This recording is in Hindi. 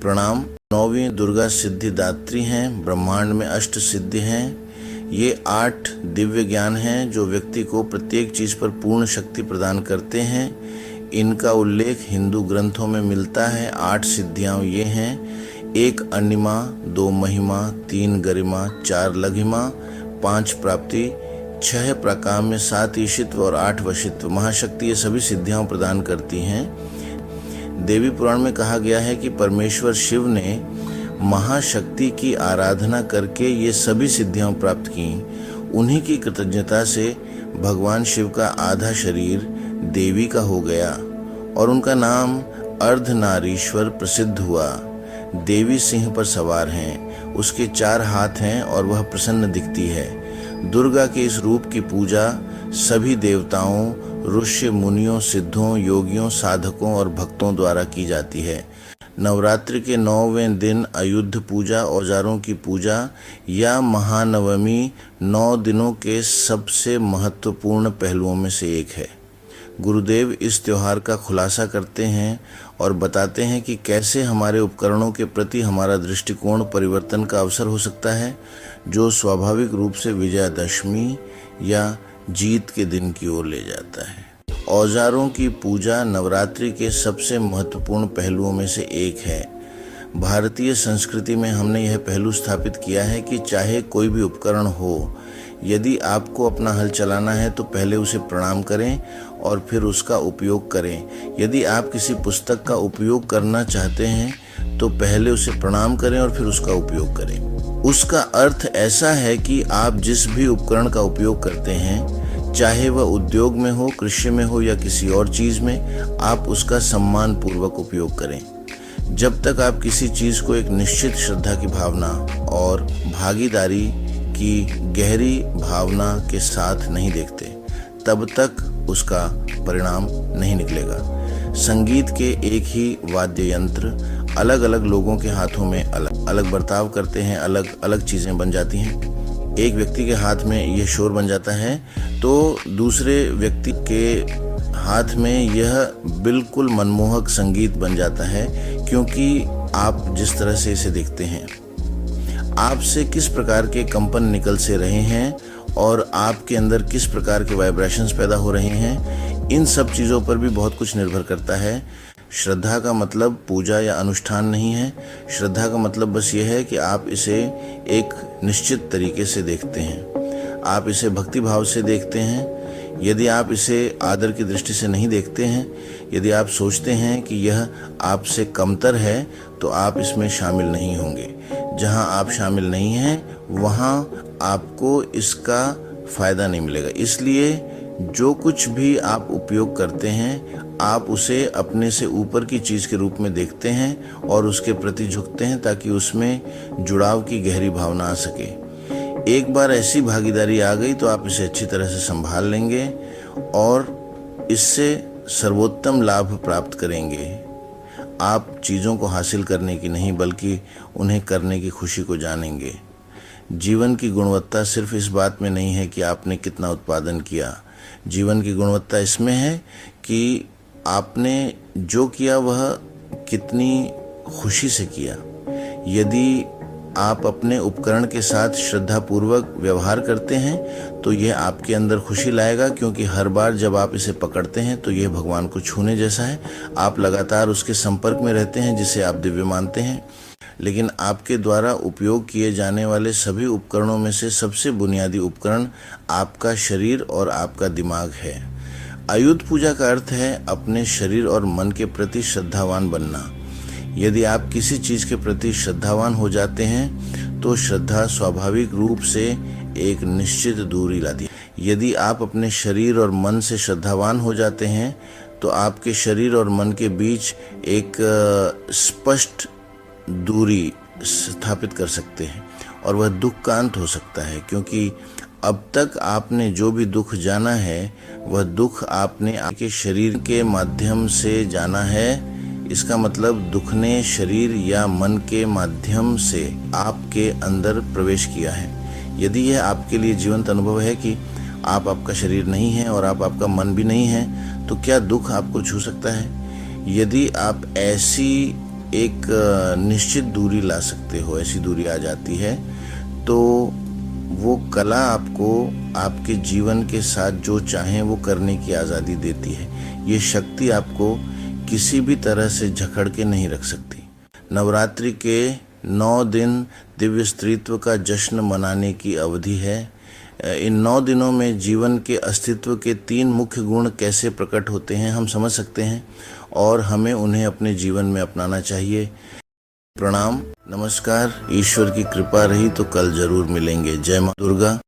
प्रणाम। 9वीं दुर्गा सिद्धिदात्री हैं। ब्रह्मांड में अष्ट सिद्धि हैं। ये 8 दिव्य ज्ञान हैं जो व्यक्ति को प्रत्येक चीज पर पूर्ण शक्ति प्रदान करते हैं। इनका उल्लेख हिंदू ग्रंथों में मिलता है। 8 सिद्धियां ये हैं: 1 अनिमा, 2 महिमा, 3 गरिमा, 4 लघिमा, 5 प्राप्ति, 6 प्राकाम्य, 7 ईशित्व और 8 वशित्व। महाशक्ति ये सभी सिद्धियां प्रदान करती हैं। देवी पुराण में कहा गया है कि परमेश्वर शिव ने महाशक्ति की आराधना करके ये सभी सिद्धियां प्राप्त की। उन्हीं की कृतज्ञता से भगवान शिव का आधा शरीर देवी का हो गया और उनका नाम अर्धनारीश्वर प्रसिद्ध हुआ। देवी सिंह पर सवार हैं, उसके 4 हाथ हैं और वह प्रसन्न दिखती है। दुर्गा के इस रूप की पूजा सभी देवताओं, ऋषि मुनियों, सिद्धों, योगियों, साधकों और भक्तों द्वारा की जाती है। नवरात्रि के 9वें दिन अयुध पूजा, औजारों की पूजा या महानवमी 9 दिनों के सबसे महत्वपूर्ण पहलुओं में से एक है। गुरुदेव इस त्योहार का खुलासा करते हैं और बताते हैं कि कैसे हमारे उपकरणों के प्रति हमारा दृष्टिकोण परिवर्तन का अवसर हो सकता है, जो स्वाभाविक रूप से विजयादशमी या जीत के दिन की ओर ले जाता है। औजारों की पूजा नवरात्रि के सबसे महत्वपूर्ण पहलुओं में से एक है। भारतीय संस्कृति में हमने यह पहलू स्थापित किया है कि चाहे कोई भी उपकरण हो, यदि आपको अपना हल चलाना है तो पहले उसे प्रणाम करें और फिर उसका उपयोग करें। यदि आप किसी पुस्तक का उपयोग करना चाहते हैं तो पहले उसे प्रणाम करें और फिर उसका उपयोग करें। उसका अर्थ ऐसा है कि आप जिस भी उपकरण का उपयोग करते हैं, चाहे वह उद्योग में हो, कृषि में हो या किसी और चीज में, आप उसका सम्मान पूर्वक उपयोग करें। जब तक आप किसी चीज को एक निश्चित श्रद्धा की भावना और भागीदारी की गहरी भावना के साथ नहीं देखते, तब तक उसका परिणाम नहीं निकलेगा। संगीत के एक ही वाद्य यंत्र अलग अलग लोगों के हाथों में अलग अलग बर्ताव करते हैं, अलग अलग चीजें बन जाती हैं। एक व्यक्ति के हाथ में यह शोर बन जाता है तो दूसरे व्यक्ति के हाथ में यह बिल्कुल मनमोहक संगीत बन जाता है, क्योंकि आप जिस तरह से इसे देखते हैं, आपसे किस प्रकार के कंपन निकल से रहे हैं और आपके अंदर किस प्रकार के वाइब्रेशंस पैदा हो रहे हैं, इन सब चीज़ों पर भी बहुत कुछ निर्भर करता है। श्रद्धा का मतलब पूजा या अनुष्ठान नहीं है। श्रद्धा का मतलब बस ये है कि आप इसे एक निश्चित तरीके से देखते हैं, आप इसे भक्ति भाव से देखते हैं। यदि आप इसे आदर की दृष्टि से नहीं देखते हैं, यदि आप सोचते हैं कि यह आपसे कमतर है, तो आप इसमें शामिल नहीं होंगे। जहां आप शामिल नहीं हैं, वहां आपको इसका फायदा नहीं मिलेगा। इसलिए जो कुछ भी आप उपयोग करते हैं, आप उसे अपने से ऊपर की चीज के रूप में देखते हैं और उसके प्रति झुकते हैं, ताकि उसमें जुड़ाव की गहरी भावना आ सके। एक बार ऐसी भागीदारी आ गई तो आप इसे अच्छी तरह से संभाल लेंगे और इससे सर्वोत्तम लाभ प्राप्त करेंगे। आप चीज़ों को हासिल करने की नहीं, बल्कि उन्हें करने की खुशी को जानेंगे। जीवन की गुणवत्ता सिर्फ इस बात में नहीं है कि आपने कितना उत्पादन किया। जीवन की गुणवत्ता इसमें है कि आपने जो किया वह कितनी खुशी से किया। यदि आप अपने उपकरण के साथ श्रद्धापूर्वक व्यवहार करते हैं तो यह आपके अंदर खुशी लाएगा, क्योंकि हर बार जब आप इसे पकड़ते हैं तो यह भगवान को छूने जैसा है। आप लगातार उसके संपर्क में रहते हैं, जिसे आप दिव्य मानते हैं। लेकिन आपके द्वारा उपयोग किए जाने वाले सभी उपकरणों में से सबसे बुनियादी उपकरण आपका शरीर और आपका दिमाग है। आयुध पूजा का अर्थ है अपने शरीर और मन के प्रति श्रद्धावान बनना। यदि आप किसी चीज के प्रति श्रद्धावान हो जाते हैं तो श्रद्धा स्वाभाविक रूप से एक निश्चित दूरी लाती है। यदि आप अपने शरीर और मन से श्रद्धावान हो जाते हैं तो आपके शरीर और मन के बीच एक स्पष्ट दूरी स्थापित कर सकते हैं और वह दुख का अंत हो सकता है, क्योंकि अब तक आपने जो भी दुख जाना है वह दुख आपने आपके शरीर के माध्यम से जाना है। इसका मतलब दुख ने शरीर या मन के माध्यम से आपके अंदर प्रवेश किया है। यदि यह आपके लिए जीवंत अनुभव है कि आप आपका शरीर नहीं है और आप आपका मन भी नहीं है, तो क्या दुख आपको छू सकता है? यदि आप ऐसी एक निश्चित दूरी ला सकते हो, ऐसी दूरी आ जाती है। तो वो कला आपको आपके जीवन के साथ जो चाहें वो करने की आज़ादी देती है। ये शक्ति आपको किसी भी तरह से जकड़ के नहीं रख सकती। नवरात्रि के 9 दिन दिव्य स्त्रीत्व का जश्न मनाने की अवधि है। इन 9 दिनों में जीवन के अस्तित्व के 3 मुख्य गुण कैसे प्रकट होते हैं हम समझ सकते हैं और हमें उन्हें अपने जीवन में अपनाना चाहिए। प्रणाम, नमस्कार। ईश्वर की कृपा रही तो कल जरूर मिलेंगे। जय मां दुर्गा।